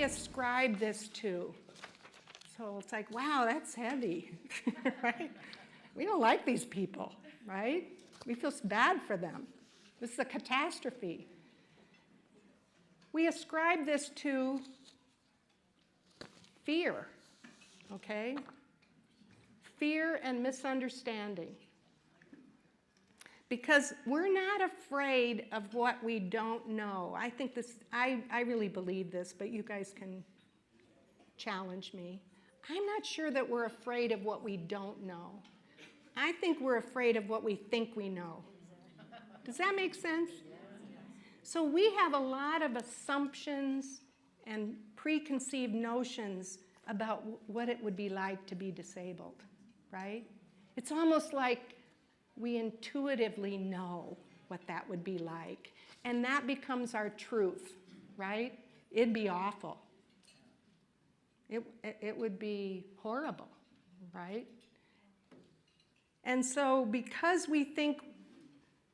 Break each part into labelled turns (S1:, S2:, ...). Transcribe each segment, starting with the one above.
S1: we ascribe this to? So it's like, wow, that's heavy, right? We don't like these people, right? We feel bad for them. This is a catastrophe. We ascribe this to fear, okay? Fear and misunderstanding. Because we're not afraid of what we don't know. I think this, I really believe this, but you guys can challenge me. I'm not sure that we're afraid of what we don't know. I think we're afraid of what we think we know. Does that make sense? So we have a lot of assumptions and preconceived notions about what it would be like to be disabled, right? It's almost like we intuitively know what that would be like. And that becomes our truth, right? It'd be awful. It would be horrible, right? And so because we think,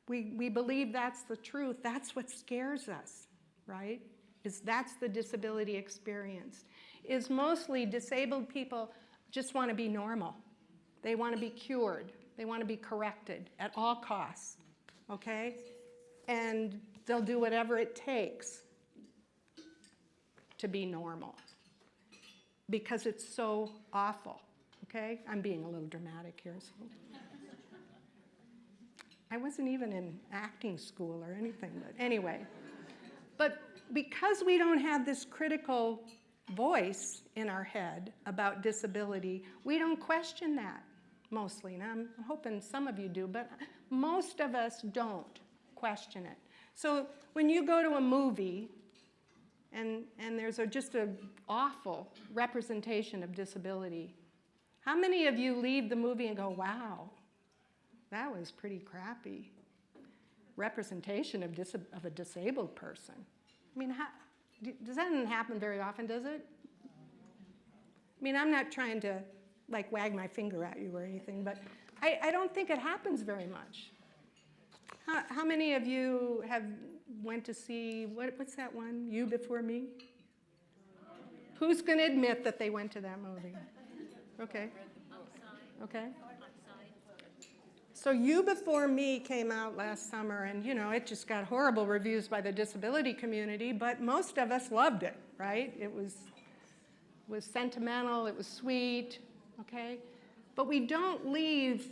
S1: we believe that's the truth, that's what scares us, right? That's the disability experience. Is mostly disabled people just want to be normal. They want to be cured. They want to be corrected at all costs, okay? And they'll do whatever it takes to be normal because it's so awful, okay? I'm being a little dramatic here. So. I wasn't even in acting school or anything, but anyway. But because we don't have this critical voice in our head about disability, we don't question that. Mostly, and I'm hoping some of you do, but most of us don't question it. So when you go to a movie and there's just an awful representation of disability, how many of you leave the movie and go, wow, that was pretty crappy representation of a disabled person? I mean, does that not happen very often, does it? I mean, I'm not trying to like wag my finger at you or anything, but I don't think it happens very much. How many of you have went to see, what's that one, You Before Me? Who's going to admit that they went to that movie? Okay. Okay. So You Before Me came out last summer, and you know, it just got horrible reviews by the disability community, but most of us loved it, right? It was sentimental, it was sweet. Okay? But we don't leave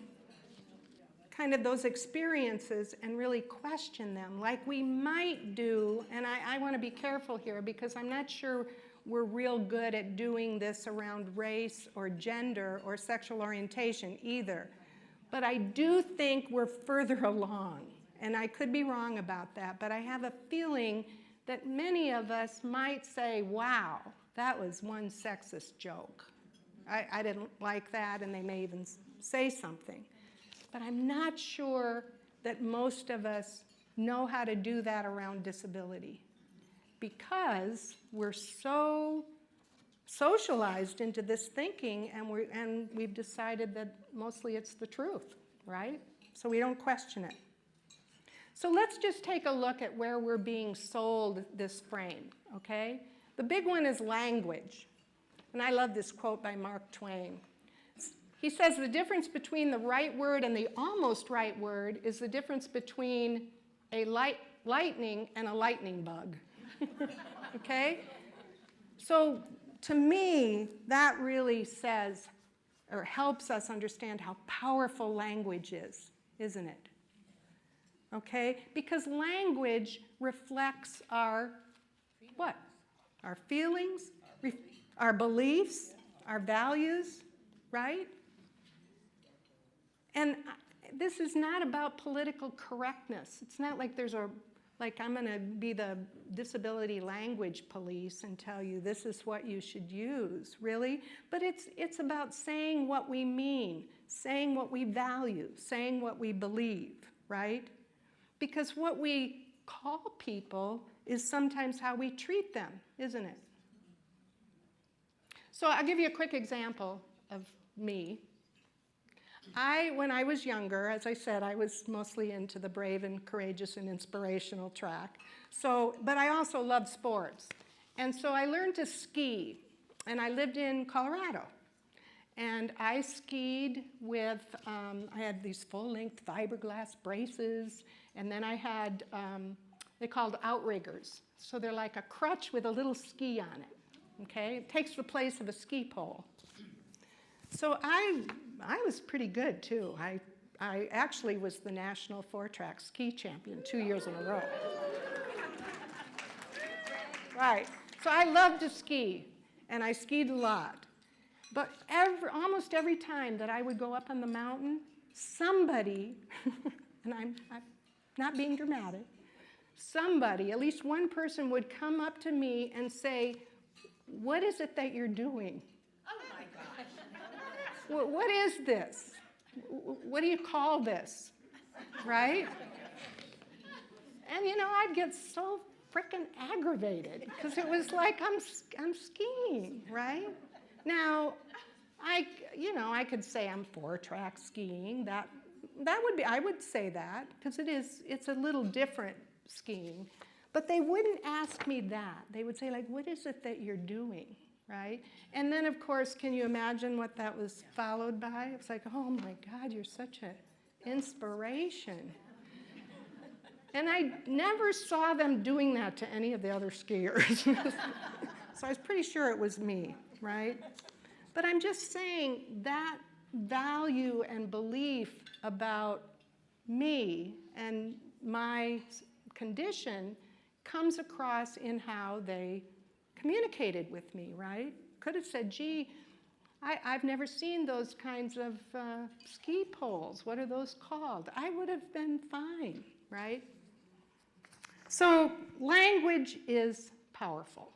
S1: kind of those experiences and really question them like we might do, and I want to be careful here because I'm not sure we're real good at doing this around race or gender or sexual orientation either. But I do think we're further along, and I could be wrong about that, but I have a feeling that many of us might say, wow, that was one sexist joke. I didn't like that, and they may even say something. But I'm not sure that most of us know how to do that around disability because we're so socialized into this thinking, and we've decided that mostly it's the truth, right? So we don't question it. So let's just take a look at where we're being sold this frame, okay? The big one is language. And I love this quote by Mark Twain. He says, the difference between the right word and the almost right word is the difference between a lightning and a lightning bug. Okay? So to me, that really says, or helps us understand how powerful language is, isn't it? Okay? Because language reflects our, what? Our feelings, our beliefs, our values, right? And this is not about political correctness. It's not like I'm going to be the disability language police and tell you this is what you should use, really. But it's about saying what we mean, saying what we value, saying what we believe, right? Because what we call people is sometimes how we treat them, isn't it? So I'll give you a quick example of me. When I was younger, as I said, I was mostly into the brave and courageous and inspirational track. But I also loved sports. And so I learned to ski, and I lived in Colorado. And I skied with, I had these full-length fiberglass braces, and then I had, they're called outriggers. So they're like a crutch with a little ski on it, okay? It takes the place of a ski pole. So I was pretty good, too. I actually was the national four-track ski champion 2 years in a row. Right. So I loved to ski, and I skied a lot. But almost every time that I would go up on the mountain, somebody, and I'm not being dramatic, somebody, at least one person would come up to me and say, "What is it that you're doing? Oh my gosh. What is this? What do you call this?" Right? And you know, I'd get so frickin' aggravated because it was like I'm skiing, right? Now, I could say I'm four-track skiing. That would be, I would say that because it's a little different skiing. But they wouldn't ask me that. They would say, like, what is it that you're doing, right? And then, of course, can you imagine what that was followed by? It's like, oh my God, you're such an inspiration. And I never saw them doing that to any of the other skiers. So I was pretty sure it was me, right? But I'm just saying that value and belief about me and my condition comes across in how they communicated with me, right? Could have said, gee, I've never seen those kinds of ski poles. What are those called? I would have been fine, right? So language is powerful.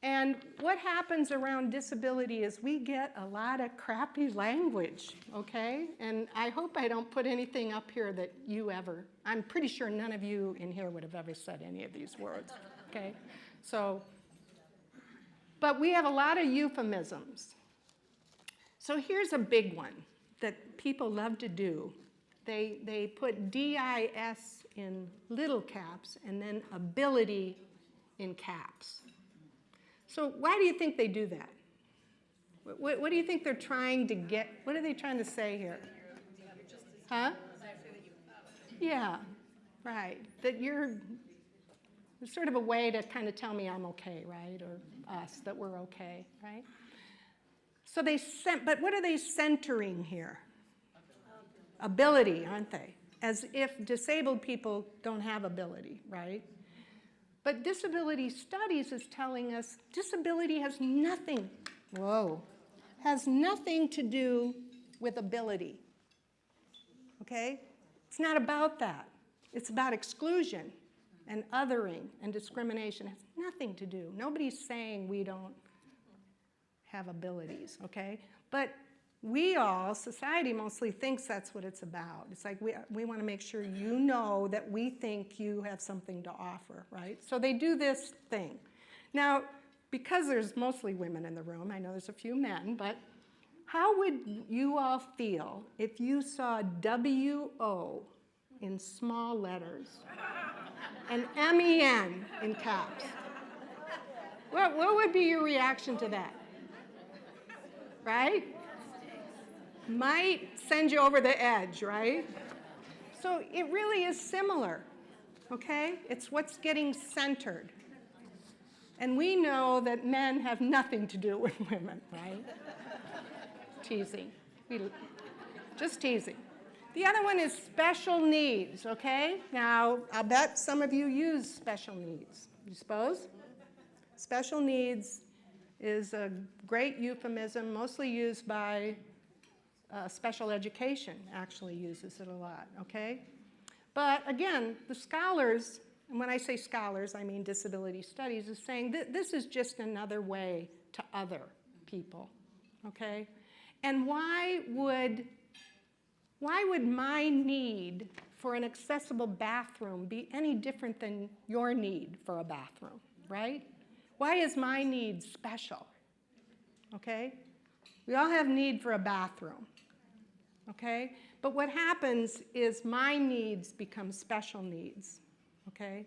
S1: And what happens around disability is we get a lot of crappy language, okay? And I hope I don't put anything up here that I'm pretty sure none of you in here would have ever said any of these words, okay? So, but we have a lot of euphemisms. So here's a big one that people love to do. They put DIS in little caps and then ability in caps. So why do you think they do that? What do you think they're trying to get? What are they trying to say here? Huh? Yeah, right. That it's sort of a way to kind of tell me I'm okay, right? Or us, that we're okay, right? So but what are they centering here? Ability, aren't they? As if disabled people don't have ability, right? But disability studies is telling us disability has nothing to do with ability, okay? It's not about that. It's about exclusion and othering and discrimination. It has nothing to do. Nobody's saying we don't have abilities, okay? But society mostly thinks that's what it's about. It's like we want to make sure you know that we think you have something to offer, right? So they do this thing. Now, because there's mostly women in the room, I know there's a few men, but how would you all feel if you saw WO in small letters and MEN in caps? What would be your reaction to that? Right? Might send you over the edge, right? So it really is similar, okay? It's what's getting centered. And we know that men have nothing to do with women, right? Teasing. Just teasing. The other one is special needs, okay? Now, I'll bet some of you use special needs. You suppose? Special needs is a great euphemism, mostly used by special education actually uses it a lot, okay? But again, the scholars, and when I say scholars, I mean disability studies, is saying that this is just another way to other people, okay? And why would my need for an accessible bathroom be any different than your need for a bathroom, right? Why is my need special, okay? We all have need for a bathroom, okay? But what happens is my needs become special needs, okay?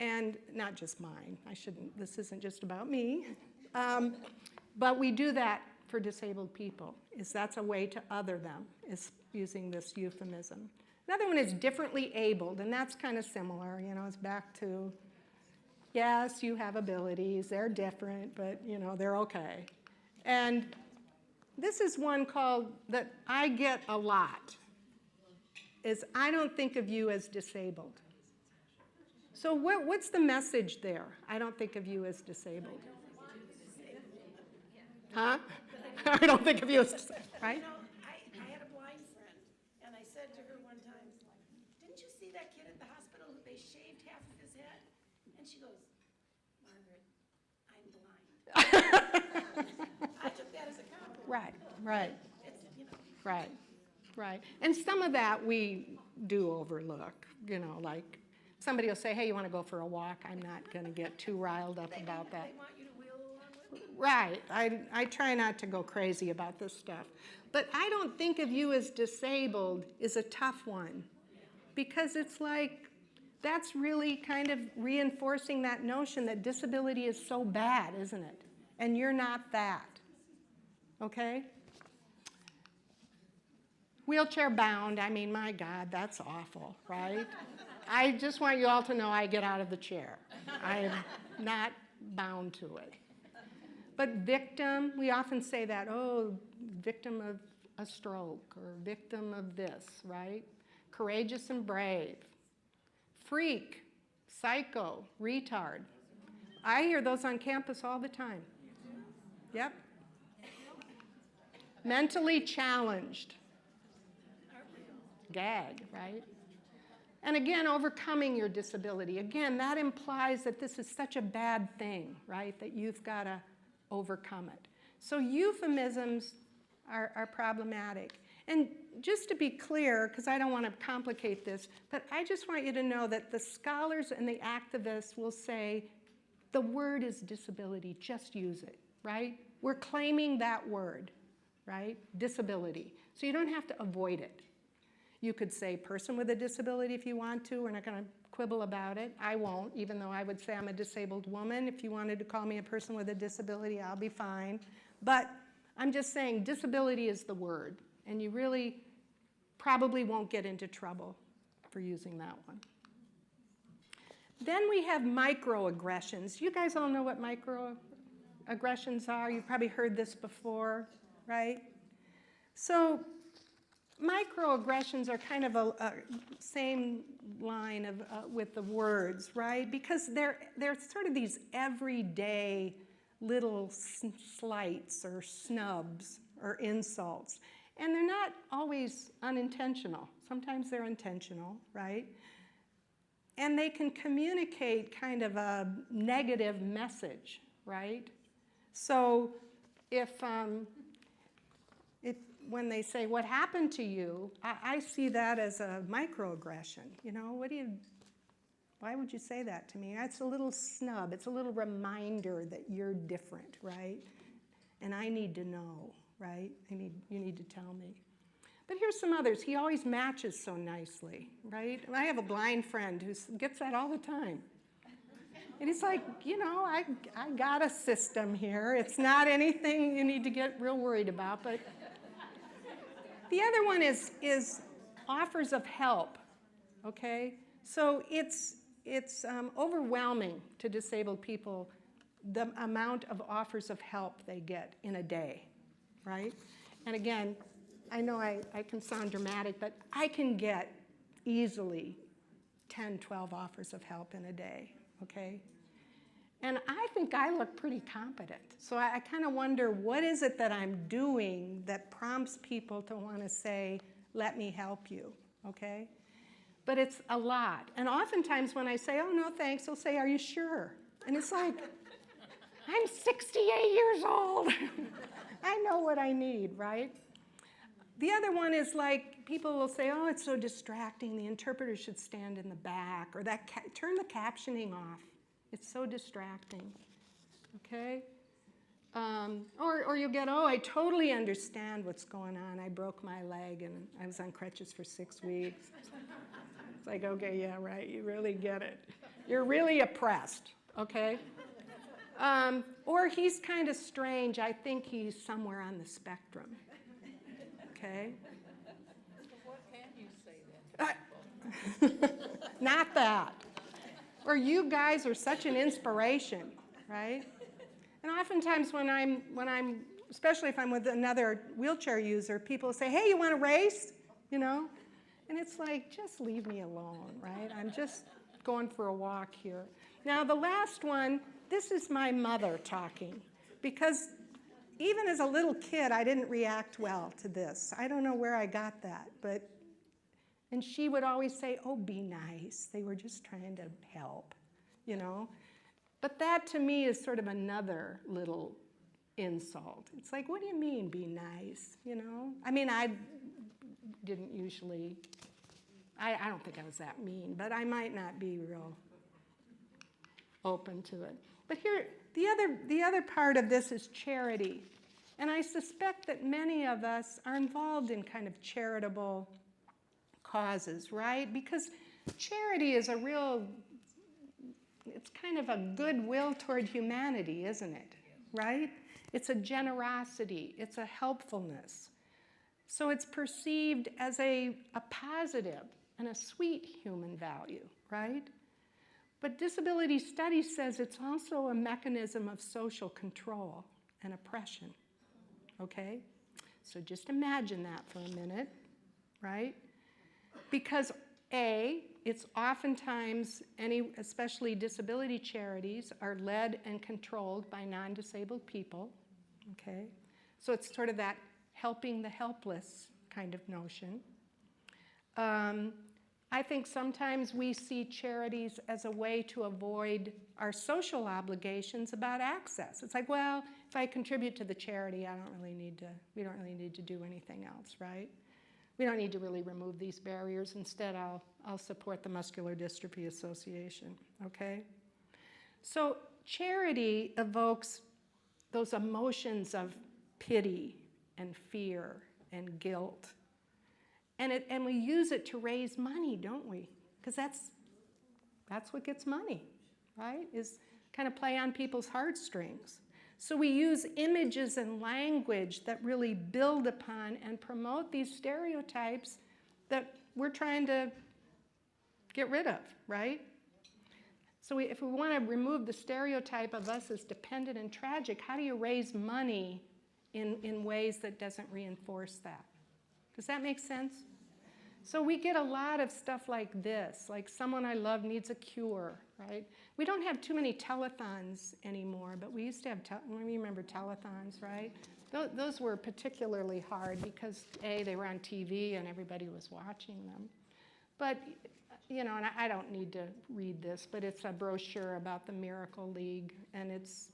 S1: And not just mine. This isn't just about me. But we do that for disabled people, that's a way to other them, is using this euphemism. Another one is differently abled, and that's kind of similar. It's back to, yes, you have abilities, they're different, but they're okay. And this is one called, that I get a lot, is I don't think of you as disabled. So what's the message there? I don't think of you as disabled. Huh? I don't think of you as disabled, right?
S2: I had a blind friend, and I said to her one time, didn't you see that kid at the hospital who they shaved half of his head? And she goes, Margaret, I'm blind. I took that as a compliment.
S1: Right.
S2: It's,
S1: Right. And some of that we do overlook, like somebody will say, hey, you want to go for a walk? I'm not going to get too riled up about that.
S2: They want you to wheel along with them.
S1: Right. I try not to go crazy about this stuff. But I don't think of you as disabled is a tough one, because it's like that's really kind of reinforcing that notion that disability is so bad, isn't it? And you're not that. Okay? Wheelchair bound, I mean, my God, that's awful, right? I just want you all to know I get out of the chair. I am not bound to it. But victim, we often say that, oh, victim of a stroke or victim of this, right? Courageous and brave. Freak, psycho, retard. I hear those on campus all the time. Yep. Mentally challenged. Gag, right? And again, overcoming your disability. Again, that implies that this is such a bad thing, right? That you've got to overcome it. So euphemisms are problematic. And just to be clear, because I don't want to complicate this, but I just want you to know that the scholars and the activists will say, the word is disability, just use it, right? We're claiming that word, right? Disability. So you don't have to avoid it. You could say person with a disability if you want to. We're not going to quibble about it. I won't, even though I would say I'm a disabled woman. If you wanted to call me a person with a disability, I'll be fine. But I'm just saying disability is the word, and you really probably won't get into trouble for using that one. Then we have microaggressions. You guys all know what microaggressions are. You've probably heard this before, right? So microaggressions are kind of a same line of with the words, right? Because they're sort of these everyday little slights or snubs or insults. And they're not always unintentional. Sometimes they're intentional, right? And they can communicate kind of a negative message, right? So when they say, what happened to you, I see that as a microaggression. Why would you say that to me? It's a little snub. It's a little reminder that you're different, right? And I need to know, right? You need to tell me. But here's some others. He always matches so nicely, right? I have a blind friend who gets that all the time. And he's like, I got a system here. It's not anything you need to get real worried about, but the other one is offers of help, okay? So it's overwhelming to disabled people the amount of offers of help they get in a day, right? And again, I know I can sound dramatic, but I can get easily 10, 12 offers of help in a day, okay? And I think I look pretty competent. So I kind of wonder, what is it that I'm doing that prompts people to want to say, let me help you, okay? But it's a lot. And oftentimes when I say, oh, no, thanks, they'll say, are you sure? And it's like, I'm 68 years old. I know what I need, right? The other one is like, people will say, oh, it's so distracting. The interpreter should stand in the back. Or turn the captioning off. It's so distracting, okay? Or you'll get, oh, I totally understand what's going on. I broke my leg and I was on crutches for 6 weeks. It's like, okay, yeah, right, you really get it. You're really oppressed, okay? Or he's kind of strange. I think he's somewhere on the spectrum, okay?
S3: What can you say then to people?
S1: Not that. Or you guys are such an inspiration, right? And oftentimes when I'm, especially if I'm with another wheelchair user, people say, hey, you want to race? You know? And it's like, just leave me alone, right? I'm just going for a walk here. Now the last one, this is my mother talking, because even as a little kid, I didn't react well to this. I don't know where I got that, but, and she would always say, oh, be nice. They were just trying to help, you know? But that to me is sort of another little insult. It's like, what do you mean, be nice, you know? I mean, I didn't usually, I don't think I was that mean, but I might not be real open to it. But here, the other part of this is charity. And I suspect that many of us are involved in kind of charitable causes, right? Because charity is a real, it's kind of a goodwill toward humanity, isn't it? Right? It's a generosity. It's a helpfulness. So it's perceived as a positive and a sweet human value, right? But disability studies says it's also a mechanism of social control and oppression, okay? So just imagine that for a minute, right? Because A, it's oftentimes, especially disability charities, are led and controlled by non-disabled people, okay? So it's sort of that helping the helpless kind of notion. I think sometimes we see charities as a way to avoid our social obligations about access. It's like, well, if I contribute to the charity, we don't really need to do anything else, right? We don't need to really remove these barriers. Instead, I'll support the Muscular Dystrophy Association, okay? So charity evokes those emotions of pity and fear and guilt. And we use it to raise money, don't we? Because that's what gets money, right? Is kind of play on people's heartstrings. So we use images and language that really build upon and promote these stereotypes that we're trying to get rid of, right? So if we want to remove the stereotype of us as dependent and tragic, how do you raise money in ways that doesn't reinforce that? Does that make sense? So we get a lot of stuff like this, like someone I love needs a cure, right? We don't have too many telethons anymore, but we used to have, remember telethons, right? Those were particularly hard because A, they were on TV and everybody was watching them. But, you know, and I don't need to read this, but it's a brochure about the Miracle League, and it's,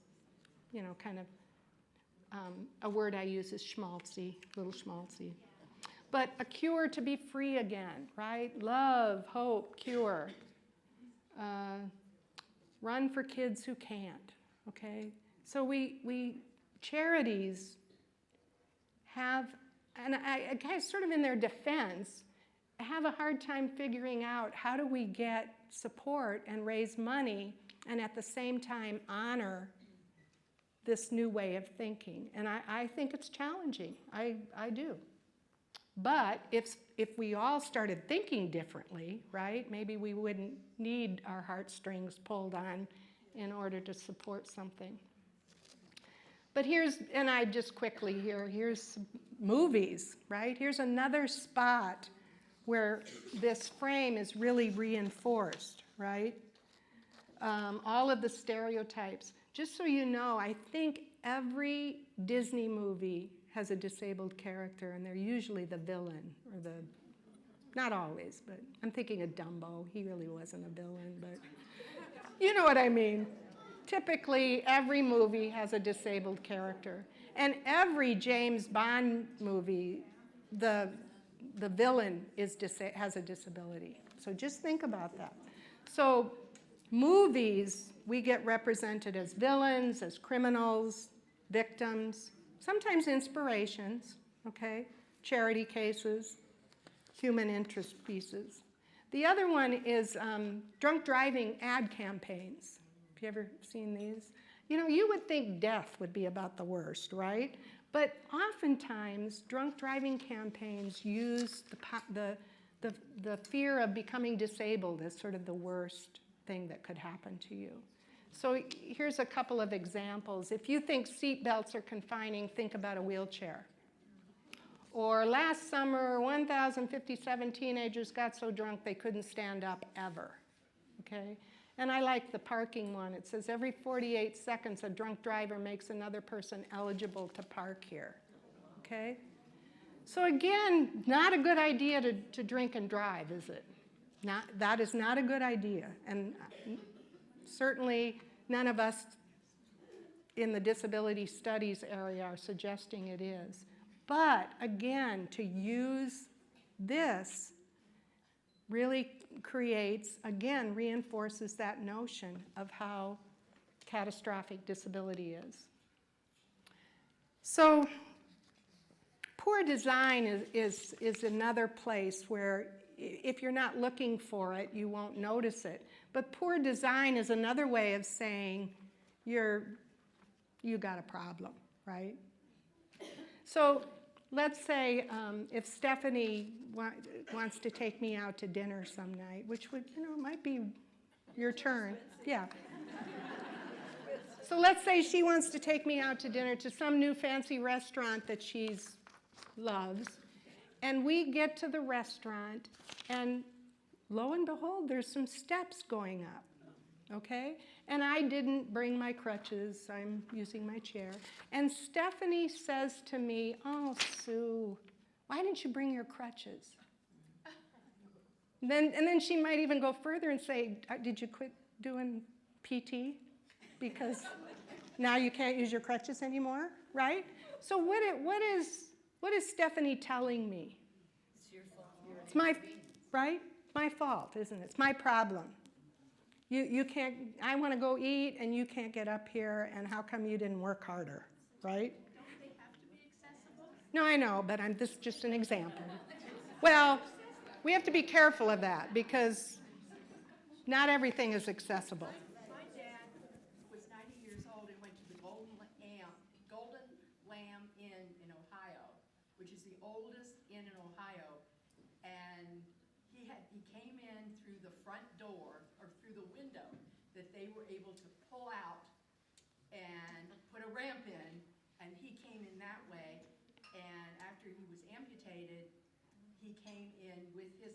S1: you know, kind of, a word I use is schmaltzy, little schmaltzy. But a cure to be free again, right? Love, hope, cure. Run for kids who can't, okay? So we charities have, and I guess sort of in their defense, have a hard time figuring out how do we get support and raise money and at the same time honor this new way of thinking. And I think it's challenging, I do. But if we all started thinking differently, right, maybe we wouldn't need our heartstrings pulled on in order to support something. But here's movies, right? Here's another spot where this frame is really reinforced, right? All of the stereotypes. Just so you know, I think every Disney movie has a disabled character, and they're usually the villain, or not always, but I'm thinking of Dumbo. He really wasn't a villain, but you know what I mean. Typically, every movie has a disabled character. And every James Bond movie, the villain has a disability. So just think about that. So movies, we get represented as villains, as criminals, victims, sometimes inspirations, okay? Charity cases, human interest pieces. The other one is drunk driving ad campaigns. Have you ever seen these? You know, you would think death would be about the worst, right? But oftentimes, drunk driving campaigns use the fear of becoming disabled as sort of the worst thing that could happen to you. So here's a couple of examples. If you think seat belts are confining, think about a wheelchair. Or last summer, 1,057 teenagers got so drunk they couldn't stand up ever, okay? And I like the parking one. It says every 48 seconds a drunk driver makes another person eligible to park here, okay? So again, not a good idea to drink and drive, is it? That is not a good idea. And certainly none of us in the disability studies area are suggesting it is. But again, to use this really creates, again, reinforces that notion of how catastrophic disability is. So poor design is another place where if you're not looking for it, you won't notice it. But poor design is another way of saying you got a problem, right? So let's say if Stephanie wants to take me out to dinner some night, which would, might be your turn. Yeah. So let's say she wants to take me out to dinner to some new fancy restaurant that she loves. And we get to the restaurant, and lo and behold, there's some steps going up, okay? And I didn't bring my crutches. I'm using my chair. And Stephanie says to me, "Oh, Sue, why didn't you bring your crutches?" And then she might even go further and say, "Did you quit doing PT? Because now you can't use your crutches anymore," right? So what is Stephanie telling me?
S3: It's your fault.
S1: It's right? My fault, isn't it? It's my problem. You can't, I want to go eat and you can't get up here, and how come you didn't work harder, right?
S2: Don't they have to be accessible?
S1: No, I know, but this is just an example. Well, we have to be careful of that because not everything is accessible.
S4: My dad was 90 years old and went to the Golden Lamb Inn in Ohio, which is the oldest inn in Ohio. And he came in through the front door, or through the window, that they were able to pull out and put a ramp in, and he came in that way. And after he was amputated, he came in with his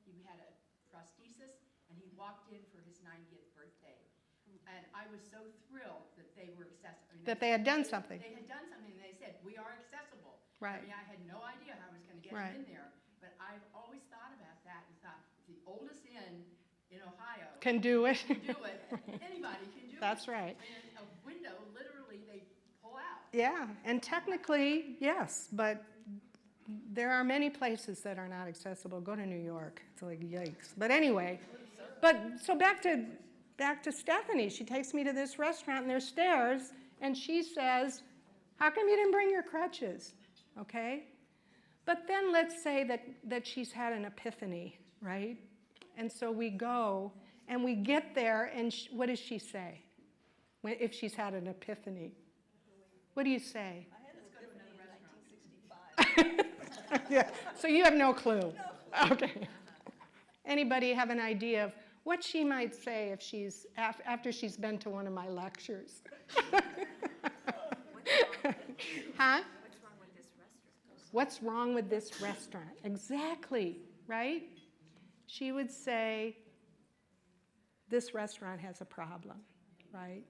S4: he had a prosthesis, and he walked in for his 90th birthday. And I was so thrilled that they were accessible.
S1: That they had done something.
S4: They had done something, and they said, "We are accessible."
S1: Right.
S4: I mean, I had no idea how I was going to get
S1: Right.
S4: him in there, but I've always thought about that and thought, the oldest inn in Ohio
S1: Can do it.
S4: can do it. Anybody can do it.
S1: That's right.
S4: And a window, literally, they pull out.
S1: Yeah, and technically, yes, but there are many places that are not accessible. Go to New York. It's like, yikes. But anyway, so back to Stephanie. She takes me to this restaurant, and there's stairs, and she says, "How come you didn't bring your crutches?" Okay? But then let's say that she's had an epiphany, right? And so we go, and we get there, and what does she say if she's had an epiphany? What do you say?
S4: Let's go to another restaurant.
S1: Yeah, so you have no clue. No. Okay. Anybody have an idea of what she might say if she's after she's been to one of my lectures? Huh? What's wrong with this restaurant? Exactly, right? She would say, "This restaurant has a problem," right?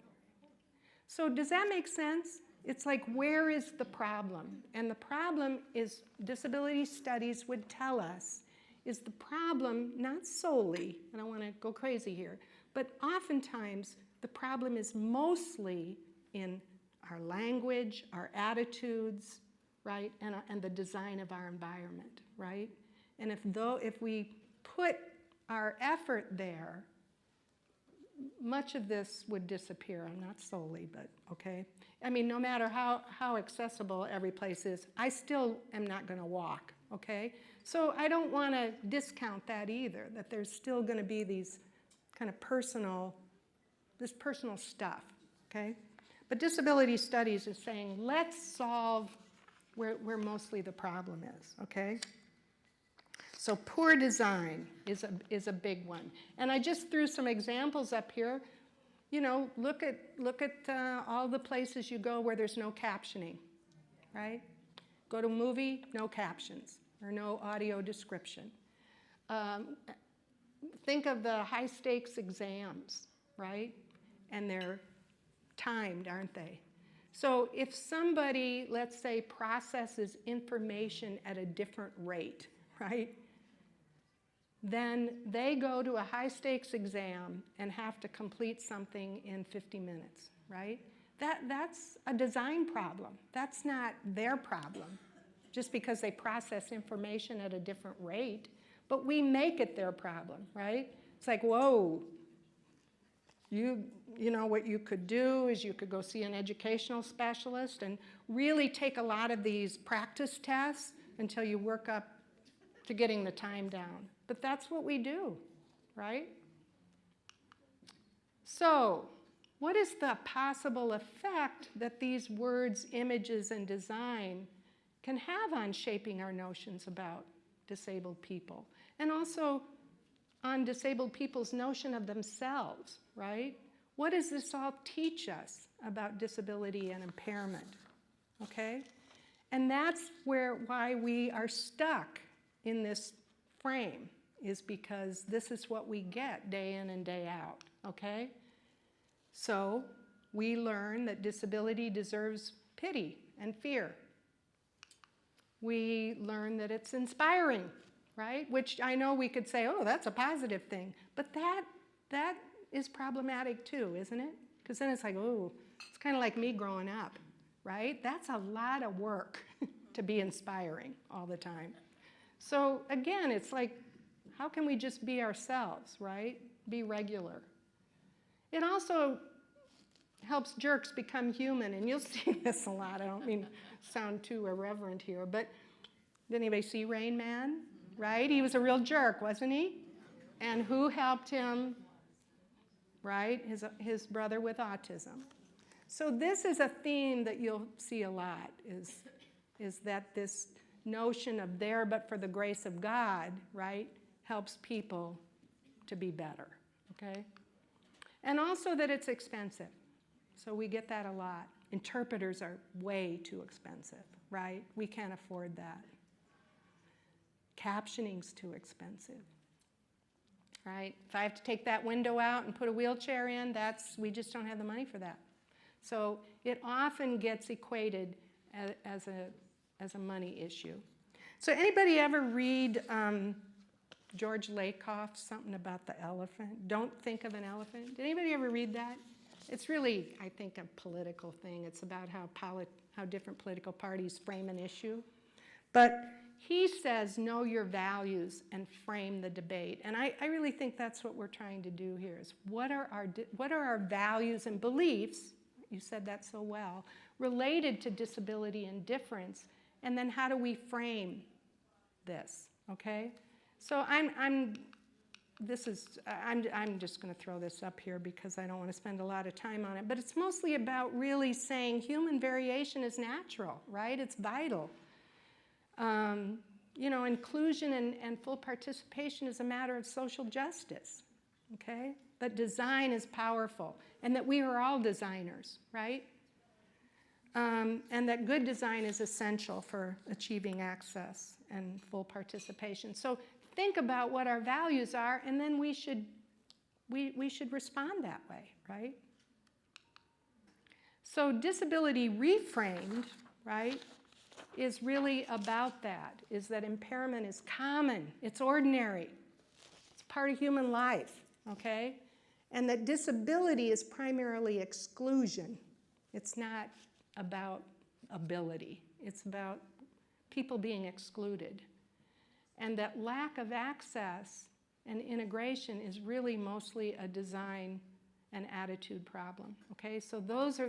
S1: So does that make sense? It's like, where is the problem? And the problem is, disability studies would tell us, is the problem not solely, I don't want to go crazy here, but oftentimes the problem is mostly in our language, our attitudes, right, and the design of our environment, right? And if we put our effort there, much of this would disappear. Not solely, but okay. I mean, no matter how accessible every place is, I still am not going to walk, okay? So I don't want to discount that either, that there's still going to be these kind of personal stuff, okay? But disability studies is saying, let's solve where mostly the problem is, okay? So poor design is a big one. And I just threw some examples up here. You know, look at all the places you go where there's no captioning, right? Go to a movie, no captions or no audio description. Think of the high stakes exams, right? And they're timed, aren't they? So if somebody, let's say, processes information at a different rate, right? Then they go to a high stakes exam and have to complete something in 50 minutes, right? That's a design problem. That's not their problem, just because they process information at a different rate. But we make it their problem, right? It's like, whoa, you know, what you could do is you could go see an educational specialist and really take a lot of these practice tests until you work up to getting the time down. But that's what we do, right? So, what is the possible effect that these words, images, and design can have on shaping our notions about disabled people? And also on disabled people's notion of themselves, right? What does this all teach us about disability and impairment, okay? And that's why we are stuck in this frame, is because this is what we get day in and day out, okay? So we learn that disability deserves pity and fear. We learn that it's inspiring, right? Which I know we could say, oh, that's a positive thing. But that is problematic too, isn't it? Because then it's like, oh, it's kind of like me growing up, right? That's a lot of work to be inspiring all the time. So again, it's like, how can we just be ourselves, right? Be regular. It also helps jerks become human, and you'll see this a lot. I don't mean to sound too irreverent here, but did anybody see Rain Man? Right? He was a real jerk, wasn't he? And who helped him? Right? His brother with autism. So this is a theme that you'll see a lot, is that this notion of there but for the grace of God, right, helps people to be better, okay? And also that it's expensive. So we get that a lot. Interpreters are way too expensive, right? We can't afford that. Captioning's too expensive, right? If I have to take that window out and put a wheelchair in, we just don't have the money for that. So it often gets equated as a money issue. So anybody ever read George Lakoff's something about the elephant? Don't think of an elephant. Did anybody ever read that? It's really, I think, a political thing. It's about how different political parties frame an issue. But he says, know your values and frame the debate. And I really think that's what we're trying to do here, is what are our values and beliefs, you said that so well, related to disability and difference, and then how do we frame this, okay? So I'm just going to throw this up here because I don't want to spend a lot of time on it, but it's mostly about really saying human variation is natural, right? It's vital. You know, inclusion and full participation is a matter of social justice, okay? But design is powerful, and that we are all designers, right? And that good design is essential for achieving access and full participation. So think about what our values are, and then we should respond that way, right? So disability reframed, right, is really about that, is that impairment is common, it's ordinary, it's part of human life, okay? And that disability is primarily exclusion. It's not about ability, it's about people being excluded. And that lack of access and integration is really mostly a design and attitude problem, okay? So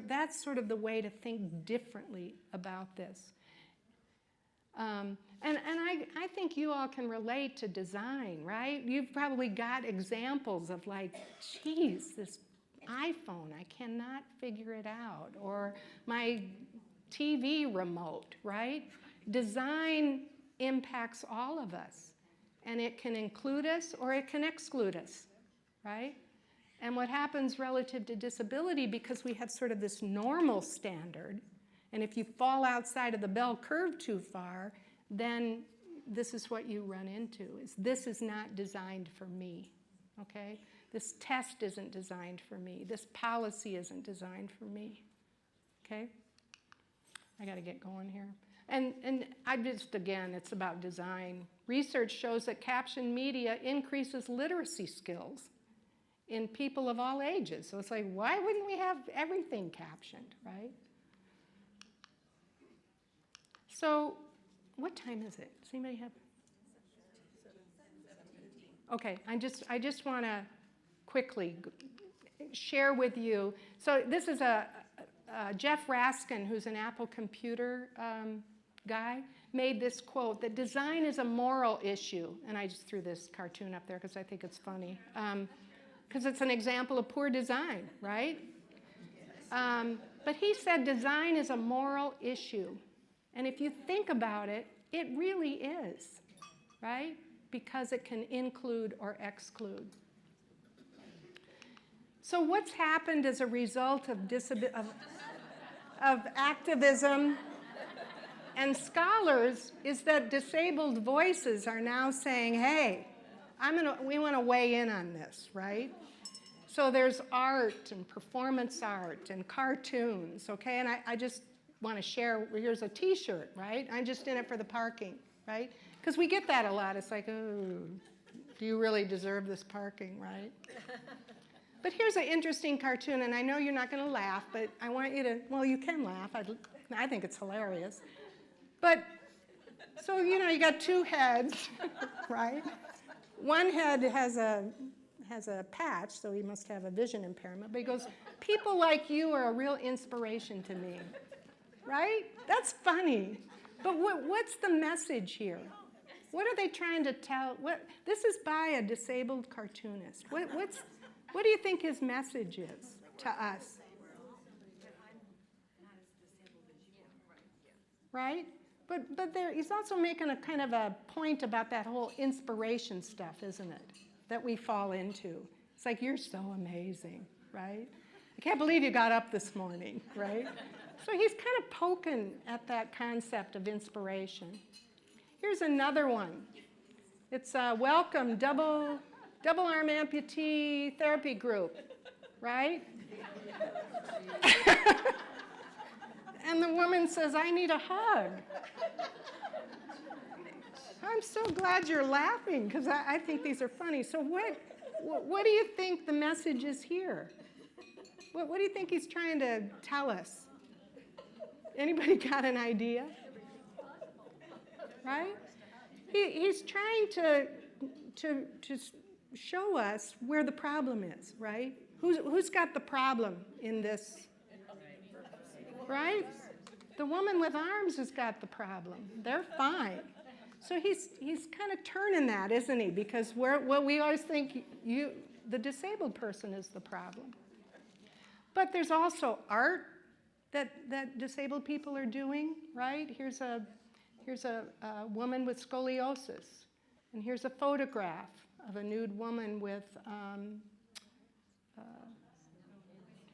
S1: that's sort of the way to think differently about this. I think you all can relate to design, right? You've probably got examples of like, geez, this iPhone, I cannot figure it out, or my TV remote, right? Design impacts all of us, and it can include us or it can exclude us, right? And what happens relative to disability, because we have sort of this normal standard, and if you fall outside of the bell curve too far, then this is what you run into, is this is not designed for me, okay? This test isn't designed for me. This policy isn't designed for me, okay? I got to get going here. And I just, again, it's about design. Research shows that captioned media increases literacy skills in people of all ages. So it's like, why wouldn't we have everything captioned, right? So what time is it? Does anybody have? Okay, I just want to quickly share with you. So this is Jeff Raskin, who's an Apple computer guy, made this quote that design is a moral issue. And I just threw this cartoon up there because I think it's funny. Because it's an example of poor design, right? But he said design is a moral issue. And if you think about it, it really is, right? Because it can include or exclude. So what's happened as a result of activism and scholars is that disabled voices are now saying, hey, we want to weigh in on this, right? So there's art and performance art and cartoons, okay? And I just want to share, here's a t-shirt, right? I'm just in it for the parking, right? Because we get that a lot. It's like, oh, do you really deserve this parking, right? But here's an interesting cartoon, and I know you're not going to laugh, but I want you to, well, you can laugh. I think it's hilarious. But, so, you know, you got two heads, right? One head has a patch, so he must have a vision impairment. But he goes, people like you are a real inspiration to me, right? That's funny. But what's the message here? What are they trying to tell? This is by a disabled cartoonist. What do you think his message is to us? Right? But he's also making a kind of a point about that whole inspiration stuff, isn't it? That we fall into. It's like, you're so amazing, right? I can't believe you got up this morning, right? So he's kind of poking at that concept of inspiration. Here's another one. It's welcome, double arm amputee therapy group, right? And the woman says, I need a hug. I'm so glad you're laughing, because I think these are funny. So what do you think the message is here? What do you think he's trying to tell us? Anybody got an idea? Right? He's trying to show us where the problem is, right? Who's got the problem in this? Right? The woman with arms has got the problem. They're fine. So he's kind of turning that, isn't he? Because we always think the disabled person is the problem. But there's also art that disabled people are doing, right? Here's a woman with scoliosis, and here's a photograph of a nude woman with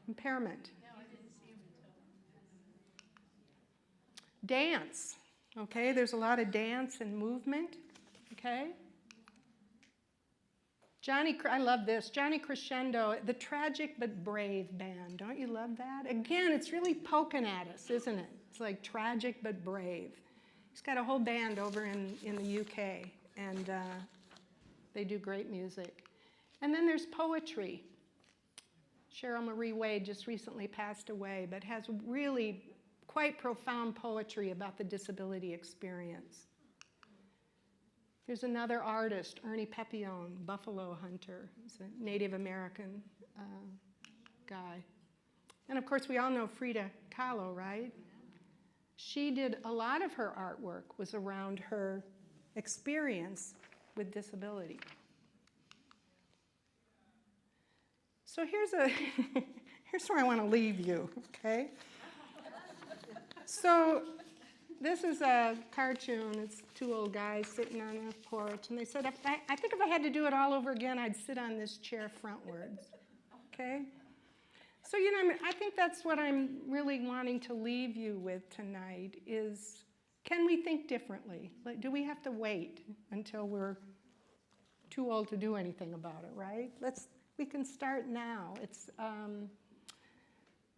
S1: impairment. Dance, okay? There's a lot of dance and movement, okay? I love this. Johnny Crescendo, the Tragic but Brave band. Don't you love that? Again, it's really poking at us, isn't it? It's like tragic but brave. He's got a whole band over in the UK, and they do great music. And then there's poetry. Cheryl Marie Wade just recently passed away, but has really quite profound poetry about the disability experience. There's another artist, Ernie Pepion, buffalo hunter. He's a Native American guy. And of course, we all know Frida Kahlo, right? she did a lot of her artwork was around her experience with disability. So here's where I want to leave you, okay? So this is a cartoon. It's two old guys sitting on a porch, and they said, I think if I had to do it all over again, I'd sit on this chair frontwards, okay? So, I think that's what I'm really wanting to leave you with tonight is, can we think differently? Like, do we have to wait until we're too old to do anything about it, right? We can start now.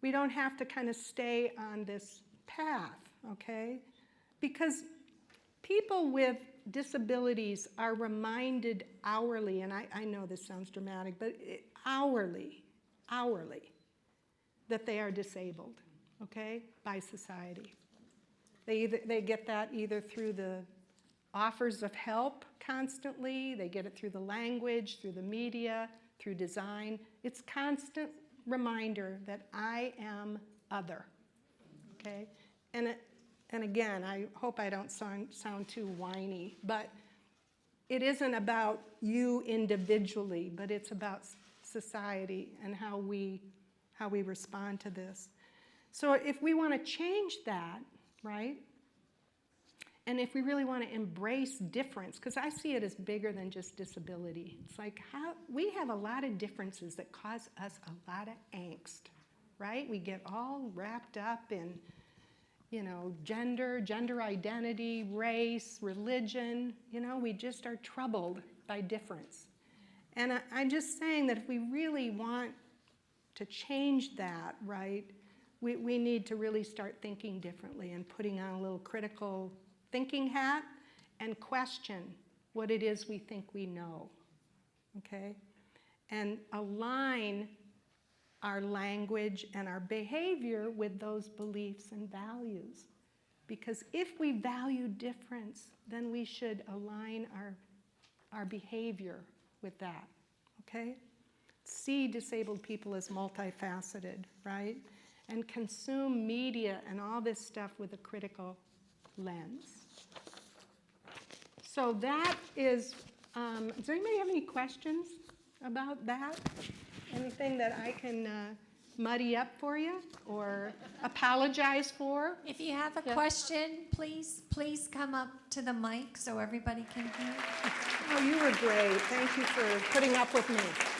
S1: We don't have to kind of stay on this path, okay? Because people with disabilities are reminded hourly, and I know this sounds dramatic, but hourly, that they are disabled, okay, by society. They get that either through the offers of help constantly, they get it through the language, through the media, through design. It's constant reminder that I am other, okay? And again, I hope I don't sound too whiny, but it isn't about you individually, but it's about society and how we respond to this. So if we want to change that, right? And if we really want to embrace difference, because I see it as bigger than just disability. It's like we have a lot of differences that cause us a lot of angst, right? We get all wrapped up in, gender identity, race, religion. We just are troubled by difference. And I'm just saying that if we really want to change that, right, we need to really start thinking differently and putting on a little critical thinking hat and question what it is we think we know, okay? And align our language and our behavior with those beliefs and values. Because if we value difference, then we should align our behavior with that, okay? See disabled people as multifaceted, right? And consume media and all this stuff with a critical lens. So that is, does anybody have any questions about that? Anything that I can muddy up for you or apologize for?
S5: If you have a question, please come up to the mic so everybody can hear.
S1: Oh, you were great. Thank you for putting up with me.